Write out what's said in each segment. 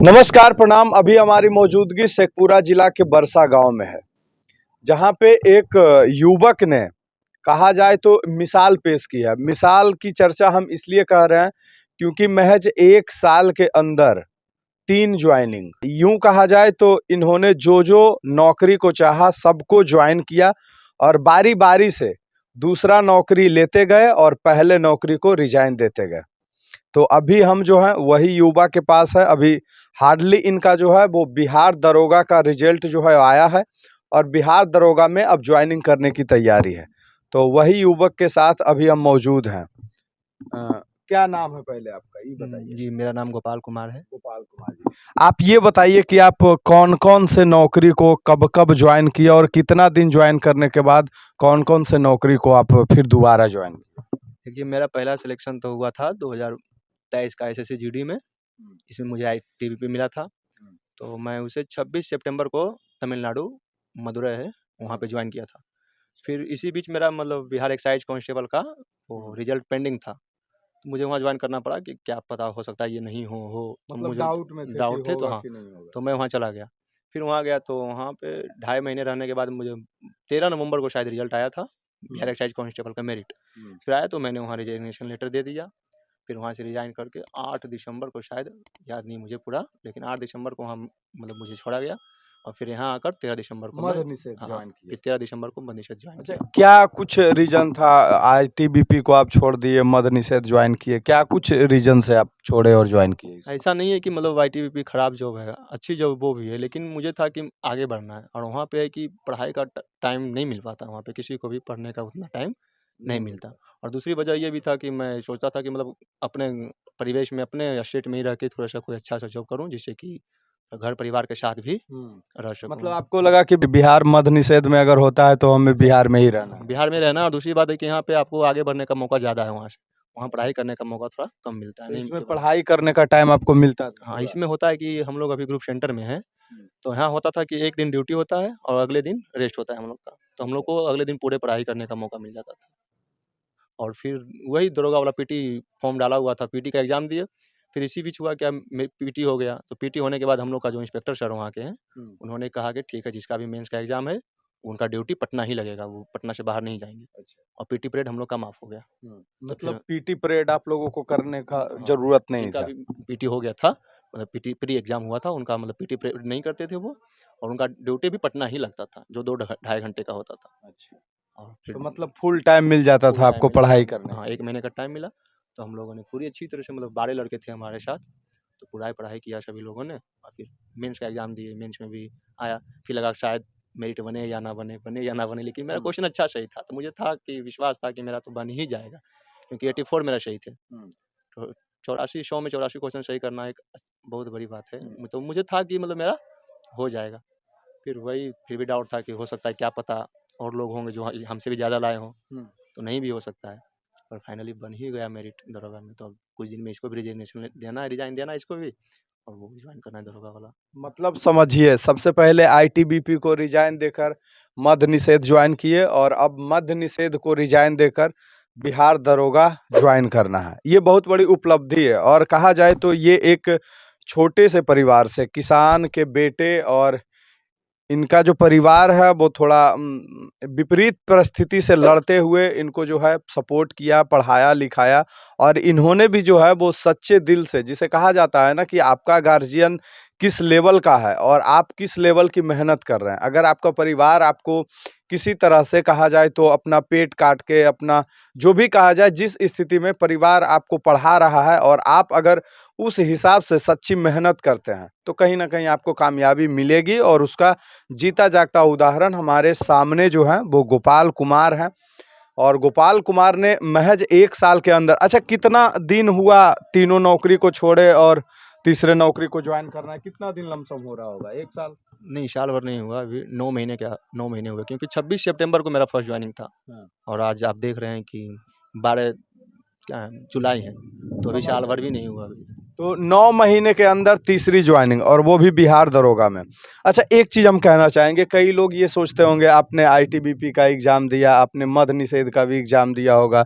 नमस्कार प्रणाम। अभी हमारी मौजूदगी शेखपुरा जिला के बरसा गांव में है, जहां पे एक युवक ने कहा जाए तो मिसाल पेश की है। मिसाल की चर्चा हम इसलिए कर रहे हैं क्योंकि महज 1 साल के अंदर 3 ज्वाइनिंग, यूं कहा जाए तो इन्होंने जो जो नौकरी को चाहा सबको ज्वाइन किया और बारी बारी से दूसरा नौकरी लेते गए और पहले नौकरी को रिजाइन देते गए। तो अभी हम जो है वही युवा के पास है। अभी हार्डली इनका जो है वो बिहार दरोगा का रिजल्ट जो है आया है और बिहार दरोगा में अब ज्वाइनिंग करने की तैयारी है। तो वही युवक के साथ अभी हम मौजूद हैं। क्या नाम है पहले आपका, ये बताइए। जी, मेरा नाम गोपाल कुमार है। गोपाल कुमार जी, आप ये बताइए कि आप कौन कौन से नौकरी को कब कब ज्वाइन किया और कितना दिन ज्वाइन करने के बाद कौन कौन से नौकरी को आप फिर दोबारा ज्वाइन किया। देखिए, मेरा पहला सिलेक्शन तो हुआ था 2023 का एसएससी जीडी में। इसमें मुझे आईटीबीपी मिला था। तो मैं उसे 26 सितंबर को तमिलनाडु मदुरै है वहाँ पे ज्वाइन किया था। फिर इसी बीच मेरा मतलब बिहार एक्साइज कांस्टेबल का वो रिजल्ट पेंडिंग था। तो मुझे वहाँ ज्वाइन करना पड़ा कि क्या पता हो सकता है ये नहीं हो मतलब मुझे डाउट में थे डाउट कि थे तो होगा हाँ, कि नहीं होगा। तो मैं वहाँ चला गया। फिर वहाँ गया तो वहाँ पे 2.5 महीने रहने के बाद मुझे 13 नवंबर को शायद रिजल्ट आया था बिहार एक्साइज कांस्टेबल का मेरिट। फिर आया तो मैंने वहाँ रिजिग्नेशन लेटर दे दिया। फिर वहाँ से रिज़ाइन करके 8 दिसंबर को शायद, याद नहीं मुझे पूरा, लेकिन 8 दिसंबर को हम मतलब मुझे छोड़ा गया और फिर यहाँ आकर 13 दिसंबर को मैं मद्य निषेध हाँ, ज्वाइन किया। फिर 13 दिसंबर को मद्य निषेध ज्वाइन अच्छा, किया। क्या कुछ रीजन था आईटीबीपी को आप छोड़ दिए, मद्य निषेध ज्वाइन किए? क्या कुछ रीजन से आप छोड़े और ज्वाइन किए इसको? ऐसा नहीं है कि मतलब आईटीबीपी खराब जॉब है, अच्छी जॉब वो भी है, लेकिन मुझे था कि आगे बढ़ना है और वहाँ पे है कि पढ़ाई का टाइम नहीं मिल पाता, वहाँ पे किसी को भी पढ़ने का उतना टाइम नहीं मिलता। और दूसरी वजह ये भी था कि मैं सोचता था कि मतलब अपने परिवेश में, अपने स्टेट में ही रह के थोड़ा-सा कोई अच्छा सा जॉब करूँ, जिससे कि घर परिवार के साथ भी रह सकूँ। मतलब आपको लगा कि बिहार मद्य निषेध में अगर होता है तो हमें बिहार में ही रहना है। बिहार में रहना, और दूसरी बात है कि यहाँ पे आपको आगे बढ़ने का मौका ज़्यादा है वहाँ से। वहाँ पढ़ाई करने का मौका थोड़ा कम मिलता है। तो नहीं इसमें के बाद पढ़ाई करने का टाइम आपको मिलता था हाँ, पूरा? इसमें होता है कि हम लोग अभी ग्रुप सेंटर में हैं, तो यहाँ होता था कि 1 दिन ड्यूटी होता है और अगले दिन रेस्ट होता है हम लोग का। तो हम लोग को अगले दिन पूरे पढ़ाई करने का मौका मिल जाता था। और फिर वही दरोगा वाला पीटी फॉर्म डाला हुआ था, पीटी का एग्ज़ाम दिए। फिर इसी बीच हुआ क्या, पीटी हो गया, तो पीटी होने के बाद हम लोग का जो इंस्पेक्टर सर वहाँ के हैं, उन्होंने कहा कि ठीक है, जिसका भी मेंस का एग्ज़ाम है, उनका ड्यूटी पटना ही लगेगा, वो पटना से बाहर नहीं जाएँगे। अच्छा। और पीटी पीरियड हम लोग का माफ़ हो गया। तो फिर मतलब पीटी परेड आप लोगों को करने का हाँ, जरूरत नहीं जिनका था। भी पीटी हो गया था, मतलब पीटी प्री एग्ज़ाम हुआ था, उनका मतलब पीटी परेड नहीं करते थे वो, और उनका ड्यूटी भी पटना ही लगता था, जो 2 ढाई घंटे का होता था। अच्छा, और फिर तो मतलब फुल टाइम मिल जाता फुल था टाइम आपको मिला। पढ़ाई करने हाँ, के 1 लिए। महीने का टाइम मिला, तो हम लोगों ने पूरी अच्छी तरह से, मतलब 12 लड़के थे हमारे साथ, तो पूरा पढ़ाई किया सभी लोगों ने और फिर मेंस का एग्ज़ाम दिए, मेंस में भी आया। फिर लगा शायद मेरिट बने या ना बने, लेकिन मेरा क्वेश्चन अच्छा सही था, तो मुझे था कि विश्वास था कि मेरा तो बन ही जाएगा, क्योंकि 84 मेरा सही थे। तो 84 100 में 84 क्वेश्चन सही करना एक बहुत बड़ी बात है। तो मुझे था कि मतलब मेरा हो जाएगा। फिर भी डाउट था कि हो सकता है, क्या पता और लोग होंगे जो हमसे भी ज़्यादा लाए हों, तो नहीं भी हो सकता है। पर फाइनली बन ही गया मेरिट दरोगा में, तो अब कुछ दिन में इसको भी रिजिग्नेशन देना है, रिज़ाइन देना है इसको भी, और वो भी ज्वाइन करना है दरोगा वाला। मतलब समझिए, सबसे पहले आईटीबीपी को रिजाइन देकर मद्य निषेध ज्वाइन किए और अब मद्य निषेध को रिजाइन देकर बिहार दरोगा ज्वाइन करना है। ये बहुत बड़ी उपलब्धि है और कहा जाए तो ये एक छोटे से परिवार से, किसान के बेटे, और इनका जो परिवार है वो थोड़ा विपरीत परिस्थिति से लड़ते हुए इनको जो है सपोर्ट किया, पढ़ाया लिखाया, और इन्होंने भी जो है वो सच्चे दिल से, जिसे कहा जाता है ना कि आपका गार्जियन किस लेवल का है और आप किस लेवल की मेहनत कर रहे हैं। अगर आपका परिवार आपको किसी तरह से कहा जाए तो अपना पेट काट के, अपना जो भी कहा जाए, जिस स्थिति में परिवार आपको पढ़ा रहा है और आप अगर उस हिसाब से सच्ची मेहनत करते हैं तो कहीं ना कहीं आपको कामयाबी मिलेगी। और उसका जीता जागता उदाहरण हमारे सामने जो है वो गोपाल कुमार हैं। और गोपाल कुमार ने महज 1 साल के अंदर, अच्छा कितना दिन हुआ तीनों नौकरी को छोड़े और तीसरे नौकरी को ज्वाइन करना है, कितना दिन लमसम हो रहा होगा? 1 साल? नहीं, साल भर नहीं हुआ अभी, 9 महीने हुए, क्योंकि 26 सितंबर को मेरा फर्स्ट ज्वाइनिंग था। और आज आप देख रहे हैं कि 12 क्या है, जुलाई है, तो अभी साल भर भी नहीं हुआ अभी। तो 9 महीने के अंदर तीसरी ज्वाइनिंग, और वो भी बिहार दरोगा में। अच्छा, एक चीज़ हम कहना चाहेंगे, कई लोग ये सोचते होंगे आपने आईटीबीपी का एग्ज़ाम दिया, आपने मद्य निषेध का भी एग्ज़ाम दिया होगा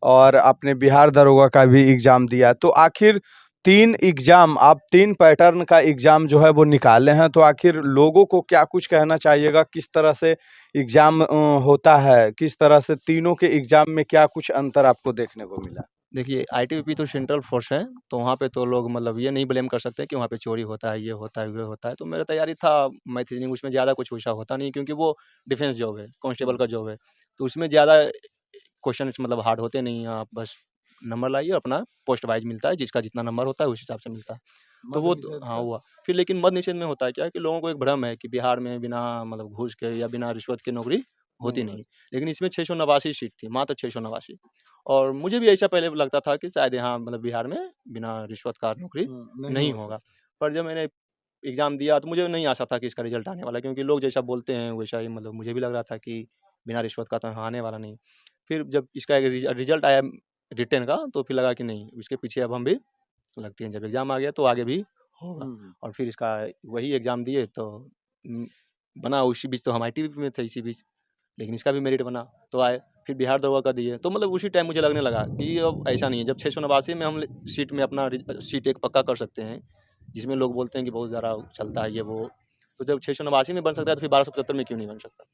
और आपने बिहार दरोगा का भी एग्ज़ाम दिया, तो आखिर 3 एग्ज़ाम आप 3 पैटर्न का एग्ज़ाम जो है वो निकाले हैं, तो आखिर लोगों को क्या कुछ कहना चाहिएगा? किस तरह से एग्ज़ाम होता है? किस तरह से तीनों के एग्ज़ाम में क्या कुछ अंतर आपको देखने को मिला? देखिए आईटीबीपी तो सेंट्रल फोर्स है, तो वहाँ पे तो लोग मतलब ये नहीं ब्लेम कर सकते कि वहाँ पे चोरी होता है, ये होता है, वो होता है। तो मेरा तैयारी था मैथ रीजनिंग, उसमें ज़्यादा कुछ वैसा होता नहीं क्योंकि वो डिफेंस जॉब है, कांस्टेबल का जॉब है। तो उसमें ज़्यादा क्वेश्चन मतलब हार्ड होते नहीं हैं, आप बस नंबर लाइए, अपना पोस्ट वाइज मिलता है, जिसका जितना नंबर होता है उस हिसाब से मिलता है। तो वो हाँ हुआ। फिर लेकिन मद्य निषेध में होता है क्या कि लोगों को एक भ्रम है कि बिहार में बिना मतलब घूस के या बिना रिश्वत के नौकरी होती नहीं। लेकिन इसमें 689 सीट थी, मात्र 689। और मुझे भी ऐसा पहले लगता था कि शायद यहाँ मतलब बिहार में बिना रिश्वत का नौकरी नहीं होगा। पर जब मैंने एग्ज़ाम दिया तो मुझे नहीं आशा था कि इसका रिजल्ट आने वाला है, क्योंकि लोग जैसा बोलते हैं वैसा ही मतलब मुझे भी लग रहा था कि बिना रिश्वत का तो यहाँ आने वाला नहीं। फिर जब इसका एक रिजल्ट आया रिटन का, तो फिर लगा कि नहीं, इसके पीछे अब हम भी लगते हैं। जब एग्ज़ाम आ गया तो आगे भी होगा। और फिर इसका वही एग्ज़ाम दिए तो उम, बना। उसी बीच तो हम आईटीबीपी में थे इसी बीच, लेकिन इसका भी मेरिट बना तो आए। फिर बिहार दरोगा का दिए, तो मतलब उसी टाइम मुझे लगने लगा कि अब ऐसा नहीं है। जब 689 में हम सीट में अपना सीट एक पक्का कर सकते हैं, जिसमें लोग बोलते हैं कि बहुत ज़्यादा चलता है ये वो, तो जब 689 में बन सकता है तो फिर 1275 में क्यों नहीं बन सकता?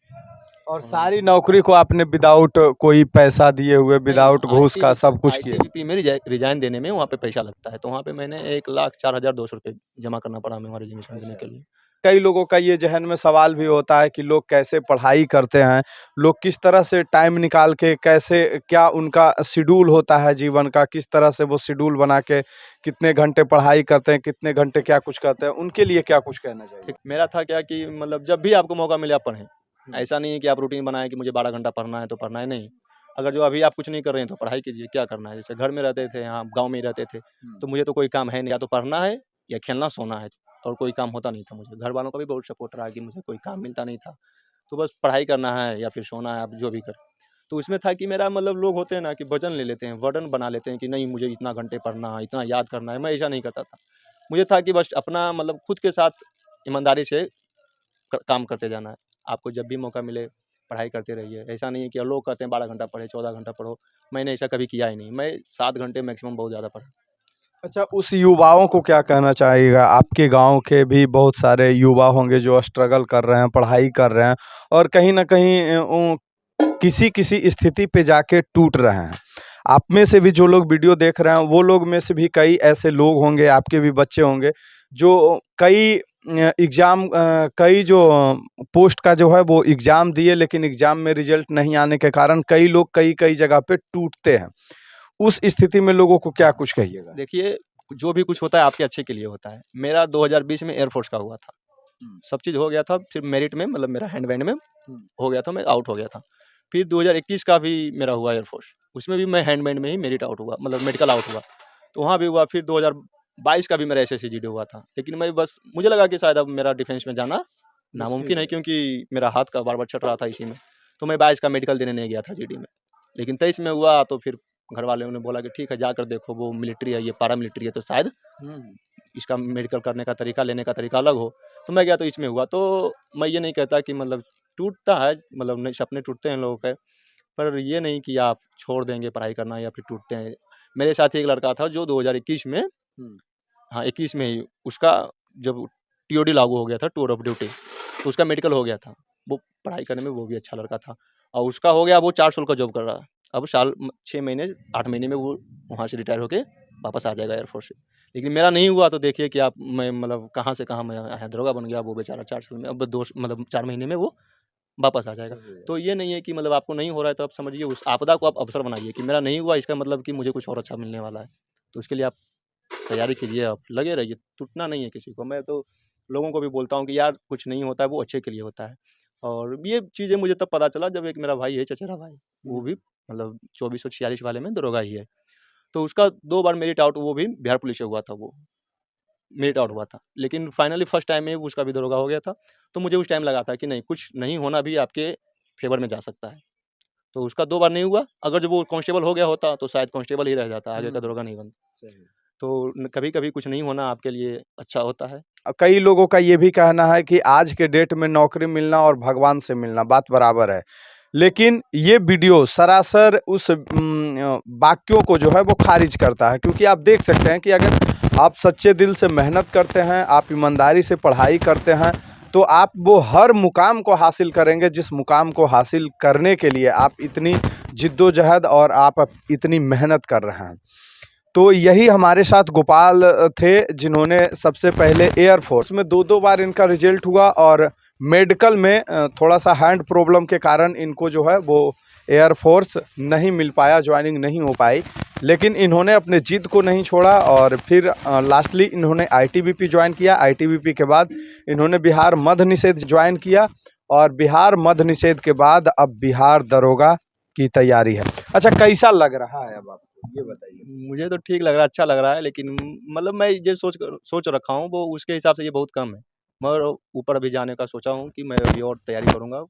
और सारी नौकरी को आपने विदाउट कोई पैसा दिए हुए, विदाउट घूस का सब कुछ किए? आईटीबीपी में रिजाइन देने में वहाँ पे पैसा लगता है, तो वहाँ पे मैंने 1,04,200 रुपये जमा करना पड़ा हमें, हमारे रिजर्वेशन देने के लिए। कई लोगों का ये ज़हन में सवाल भी होता है कि लोग कैसे पढ़ाई करते हैं, लोग किस तरह से टाइम निकाल के कैसे, क्या उनका शेड्यूल होता है जीवन का, किस तरह से वो शेड्यूल बना के कितने घंटे पढ़ाई करते हैं, कितने घंटे क्या कुछ करते हैं, उनके लिए क्या कुछ कहना चाहिए? ठीक, मेरा था क्या कि मतलब जब भी आपको मौका मिले आप पढ़ें। ऐसा नहीं है कि आप रूटीन बनाएं कि मुझे 12 घंटा पढ़ना है तो पढ़ना है, नहीं। अगर जो अभी आप कुछ नहीं कर रहे हैं तो पढ़ाई कीजिए, क्या करना है। जैसे घर में रहते थे, यहाँ गाँव में ही रहते थे, तो मुझे तो कोई काम है नहीं, या तो पढ़ना है या खेलना सोना है, और कोई काम होता नहीं था मुझे। घर वालों का भी बहुत सपोर्ट रहा कि मुझे कोई काम मिलता नहीं था, तो बस पढ़ाई करना है या फिर सोना है, आप जो भी करें। तो उसमें था कि मेरा मतलब लोग होते हैं ना कि वजन ले लेते हैं, वर्डन बना लेते हैं कि नहीं मुझे इतना घंटे पढ़ना है, इतना याद करना है। मैं ऐसा नहीं करता था। मुझे था कि बस अपना मतलब खुद के साथ ईमानदारी से काम करते जाना है। आपको जब भी मौका मिले पढ़ाई करते रहिए। ऐसा नहीं है कि लोग कहते हैं 12 घंटा पढ़े, 14 घंटा पढ़ो। मैंने ऐसा कभी किया ही नहीं। मैं 7 घंटे मैक्सिमम बहुत ज़्यादा पढ़ा। अच्छा, उस युवाओं को क्या कहना चाहिएगा? आपके गाँव के भी बहुत सारे युवा होंगे जो स्ट्रगल कर रहे हैं, पढ़ाई कर रहे हैं और कहीं न कहीं किसी स्थिति पे जाके टूट रहे हैं। आप में से भी जो लोग वीडियो देख रहे हैं, वो लोग में से भी कई ऐसे लोग होंगे, आपके भी बच्चे होंगे, जो कई जो पोस्ट का जो है वो एग्ज़ाम दिए, लेकिन एग्ज़ाम में रिज़ल्ट नहीं आने के कारण कई लोग कई जगह पे टूटते हैं। उस स्थिति में लोगों को क्या कुछ कहिएगा? देखिए, जो भी कुछ होता है आपके अच्छे के लिए होता है। मेरा 2020 में एयरफोर्स का हुआ था। सब चीज़ हो गया था, सिर्फ मेरिट में मतलब मेरा हैंड बैंड में हो गया था, मैं आउट हो गया था। फिर 2021 का भी मेरा हुआ एयरफोर्स, उसमें भी मैं हैंड बैंड में ही मेरिट आउट हुआ, मतलब मेडिकल आउट हुआ, तो वहाँ भी हुआ। फिर 2022 का भी मेरा एसएससी जीडी हुआ था, लेकिन मैं बस मुझे लगा कि शायद अब मेरा डिफेंस में जाना नामुमकिन है, क्योंकि मेरा हाथ का बार-बार छट रहा था इसी में। तो मैं 22 का मेडिकल देने नहीं गया था जीडी में, लेकिन 23 में हुआ। तो फिर घर वालों ने बोला कि ठीक है जाकर देखो, वो मिलिट्री है, ये पारा मिलिट्री है, तो शायद इसका मेडिकल करने का तरीका, लेने का तरीका अलग हो। तो मैं गया तो इसमें हुआ। तो मैं ये नहीं कहता कि मतलब टूटता है, मतलब नहीं, सपने टूटते हैं लोगों के, पर ये नहीं कि आप छोड़ देंगे पढ़ाई करना या फिर टूटते हैं। मेरे साथ एक लड़का था जो 2021 में, हाँ 21 में ही उसका जब टीओडी लागू हो गया था, टूर ऑफ ड्यूटी, तो उसका मेडिकल हो गया था। वो पढ़ाई करने में वो भी अच्छा लड़का था, और उसका हो गया, वो 4 साल का जॉब कर रहा है। अब 6 महीने 8 महीने में वो वहाँ से रिटायर होके वापस आ जाएगा एयरफोर्स से। लेकिन मेरा नहीं हुआ, तो देखिए कि आप, मैं मतलब कहाँ से कहाँ मैं दरोगा बन गया, वो बेचारा 4 साल में, अब 2 मतलब 4 महीने में वो वापस आ जाएगा। तो ये नहीं है कि मतलब आपको नहीं हो रहा है तो आप समझिए उस आपदा को आप अवसर बनाइए कि मेरा नहीं हुआ, इसका मतलब कि मुझे कुछ और अच्छा मिलने वाला है। तो उसके लिए आप तैयारी कीजिए, आप लगे रहिए, टूटना नहीं है किसी को। मैं तो लोगों को भी बोलता हूँ कि यार कुछ नहीं होता है, वो अच्छे के लिए होता है। और ये चीज़ें मुझे तब पता चला जब एक मेरा भाई है, चचेरा भाई, वो भी मतलब 2446 वाले में दरोगा ही है। तो उसका 2 बार मेरिट आउट, वो भी बिहार पुलिस से हुआ था, वो मेरिट आउट हुआ था। लेकिन फाइनली फर्स्ट टाइम में उसका भी दरोगा हो गया था। तो मुझे उस टाइम लगा था कि नहीं, कुछ नहीं होना भी आपके फ़ेवर में जा सकता है। तो उसका 2 बार नहीं हुआ, अगर जब वो कांस्टेबल हो गया होता तो शायद कांस्टेबल ही रह जाता, आगे का दरोगा नहीं बनता। तो कभी-कभी कुछ नहीं होना आपके लिए अच्छा होता है। कई लोगों का ये भी कहना है कि आज के डेट में नौकरी मिलना और भगवान से मिलना बात बराबर है। लेकिन ये वीडियो सरासर उस वाक्यों को जो है वो खारिज करता है, क्योंकि आप देख सकते हैं कि अगर आप सच्चे दिल से मेहनत करते हैं, आप ईमानदारी से पढ़ाई करते हैं, तो आप वो हर मुकाम को हासिल करेंगे जिस मुकाम को हासिल करने के लिए आप इतनी जिद्दोजहद और आप इतनी मेहनत कर रहे हैं। तो यही हमारे साथ गोपाल थे, जिन्होंने सबसे पहले एयर फोर्स में 2-2 बार इनका रिजल्ट हुआ और मेडिकल में थोड़ा सा हैंड प्रॉब्लम के कारण इनको जो है वो एयर फोर्स नहीं मिल पाया, ज्वाइनिंग नहीं हो पाई। लेकिन इन्होंने अपने जिद को नहीं छोड़ा और फिर लास्टली इन्होंने आईटीबीपी ज्वाइन किया। आईटीबीपी के बाद इन्होंने बिहार मद्य निषेध ज्वाइन किया और बिहार मद्य निषेध के बाद अब बिहार दरोगा की तैयारी है। अच्छा, कैसा लग रहा है अब आपको, ये बताइए? मुझे तो ठीक लग रहा है, अच्छा लग रहा है, लेकिन मतलब मैं ये सोच रखा हूँ वो उसके हिसाब से ये बहुत कम है। मगर ऊपर अभी जाने का सोचा हूँ कि मैं अभी और तैयारी करूँगा।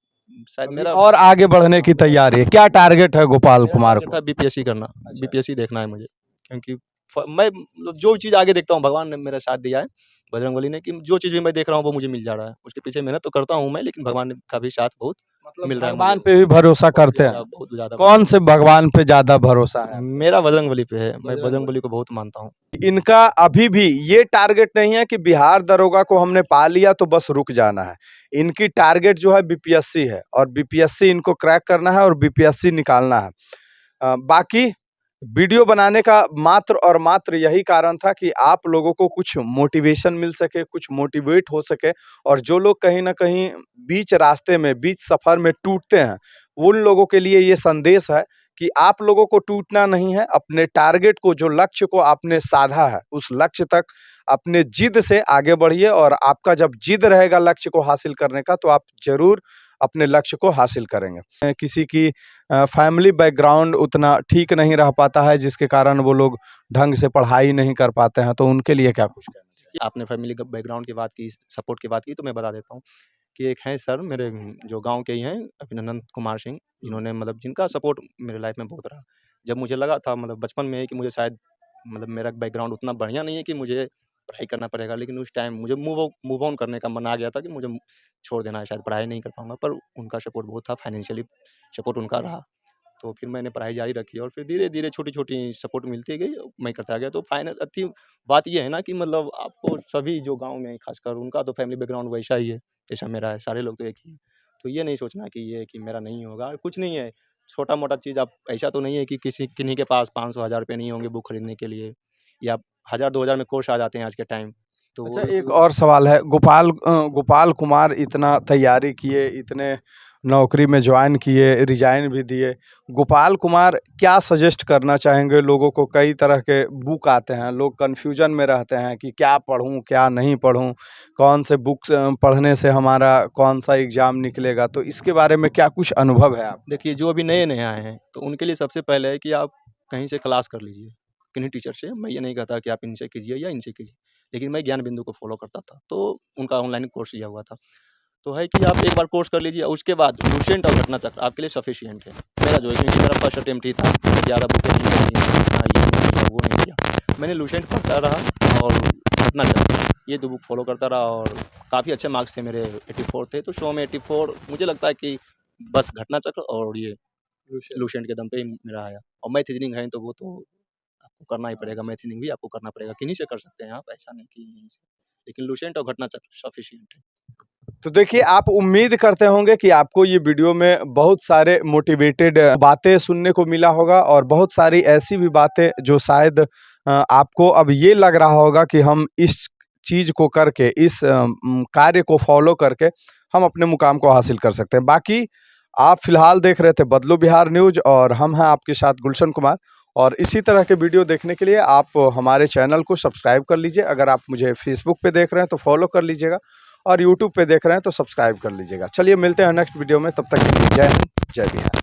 शायद मेरा और आगे बढ़ने की तैयारी है। क्या टारगेट है गोपाल कुमार था को? बीपीएससी करना, अच्छा। बीपीएससी देखना है मुझे, क्योंकि मैं मतलब जो चीज़ आगे देखता हूँ भगवान ने मेरा साथ दिया है, बजरंगबली ने, कि जो चीज़ भी मैं देख रहा हूँ वो मुझे मिल जा रहा है। उसके पीछे मेहनत तो करता हूँ मैं, लेकिन भगवान का भी साथ बहुत मिल रहा है भगवान मुझे। पे भी भरोसा करते हैं? बहुत ज़्यादा। कौन से भगवान पे ज़्यादा भरोसा है? मेरा बजरंगबली पे है, मैं बजरंगबली को बहुत मानता हूँ। इनका अभी भी ये टारगेट नहीं है कि बिहार दरोगा को हमने पा लिया तो बस रुक जाना है। इनकी टारगेट जो है बीपीएससी है और बीपीएससी इनको क्रैक करना है और बीपीएससी निकालना है। बाकी वीडियो बनाने का मात्र और मात्र यही कारण था कि आप लोगों को कुछ मोटिवेशन मिल सके, कुछ मोटिवेट हो सके, और जो लोग कहीं न कहीं बीच रास्ते में, बीच सफ़र में टूटते हैं, उन लोगों के लिए ये संदेश है कि आप लोगों को टूटना नहीं है। अपने टारगेट को, जो लक्ष्य को आपने साधा है, उस लक्ष्य तक अपने जिद से आगे बढ़िए और आपका जब जिद रहेगा लक्ष्य को हासिल करने का, तो आप ज़रूर अपने लक्ष्य को हासिल करेंगे। किसी की फैमिली बैकग्राउंड उतना ठीक नहीं रह पाता है, जिसके कारण वो लोग ढंग से पढ़ाई नहीं कर पाते हैं, तो उनके लिए क्या कुछ कहना चाहिए? आपने फैमिली बैकग्राउंड की बात की, सपोर्ट की बात की, तो मैं बता देता हूँ कि एक हैं सर मेरे जो गाँव के ही हैं, अभिनंदन कुमार सिंह, जिन्होंने मतलब जिनका सपोर्ट मेरे लाइफ में बहुत रहा। जब मुझे लगा था मतलब बचपन में कि मुझे शायद मतलब मेरा बैकग्राउंड उतना बढ़िया नहीं है कि मुझे पढ़ाई करना पड़ेगा, लेकिन उस टाइम मुझे मूव ऑन करने का मन आ गया था कि मुझे छोड़ देना है, शायद पढ़ाई नहीं कर पाऊँगा, पर उनका सपोर्ट बहुत था, फाइनेंशियली सपोर्ट उनका रहा। तो फिर मैंने पढ़ाई जारी रखी और फिर धीरे-धीरे छोटी-छोटी सपोर्ट मिलती गई, मैं करता गया। तो अच्छी बात ये है ना कि मतलब आपको सभी जो गाँव में खासकर उनका तो फैमिली बैकग्राउंड वैसा ही है, जैसा मेरा है, सारे लोग तो एक ही हैं। तो ये नहीं सोचना कि ये कि मेरा नहीं होगा, कुछ नहीं है, छोटा-मोटा चीज़ आप ऐसा तो नहीं है कि किन्हीं के पास 500-1000 रुपए नहीं होंगे बुक खरीदने के लिए, या 1000-2000 में कोर्स आ जाते हैं आज के टाइम। तो वो अच्छा, एक और सवाल है। गोपाल कुमार इतना तैयारी किए, इतने नौकरी में ज्वाइन किए, रिजाइन भी दिए। गोपाल कुमार क्या सजेस्ट करना चाहेंगे लोगों को? कई तरह के बुक आते हैं, लोग कन्फ्यूजन में रहते हैं कि क्या पढ़ूं, क्या नहीं पढ़ूं, कौन से बुक्स पढ़ने से हमारा कौन सा एग्ज़ाम निकलेगा, तो इसके बारे में क्या कुछ अनुभव है आप? देखिए, जो अभी नए-नए आए हैं, तो उनके लिए सबसे पहले है कि आप कहीं से क्लास कर लीजिए, किन्हीं टीचर से। मैं ये नहीं कहता कि आप इनसे कीजिए या इनसे कीजिए, लेकिन मैं ज्ञान बिंदु को फ़ॉलो करता था, तो उनका ऑनलाइन कोर्स लिया हुआ था। तो है कि आप एक बार कोर्स कर लीजिए, उसके बाद लुसेंट और घटना चक्र आपके लिए सफिशिएंट है। मेरा जो है, क्योंकि मेरा फर्स्ट अटेम्प्ट ही था, मैंने 11 बुकें नहीं पढ़ी, हाँ, ये नहीं किया, वो नहीं किया। मैंने लुसेंट पढ़ता रहा और घटना चक्र, ये 2 बुक फ़ॉलो करता रहा और काफ़ी अच्छे मार्क्स थे मेरे, 84 थे। तो 100 में 84 मुझे लगता है कि बस घटना चक्र और ये लुसेंट के दम पे ही मेरा आया। और मैथ रीजनिंग है तो वो तो आपको करना ही पड़ेगा, मैथ रीजनिंग भी आपको करना पड़ेगा, किन्हीं से कर सकते हैं आप, ऐसा नहीं कि यहीं से। लेकिन लुसेंट और घटना चक्र सफिशिएंट है। तो देखिए, आप उम्मीद करते होंगे कि आपको ये वीडियो में बहुत सारे मोटिवेटेड बातें सुनने को मिला होगा और बहुत सारी ऐसी भी बातें जो शायद आपको अब ये लग रहा होगा कि हम इस चीज़ को करके, इस कार्य को फॉलो करके हम अपने मुकाम को हासिल कर सकते हैं। बाकी आप फिलहाल देख रहे थे बदलो बिहार न्यूज़ और हम हैं आपके साथ गुलशन कुमार, और इसी तरह के वीडियो देखने के लिए आप हमारे चैनल को सब्सक्राइब कर लीजिए। अगर आप मुझे फेसबुक पे देख रहे हैं तो फॉलो कर लीजिएगा और यूट्यूब पे देख रहे हैं तो सब्सक्राइब कर लीजिएगा। चलिए मिलते हैं नेक्स्ट वीडियो में, तब तक के लिए जय हिंद, जय बिहार।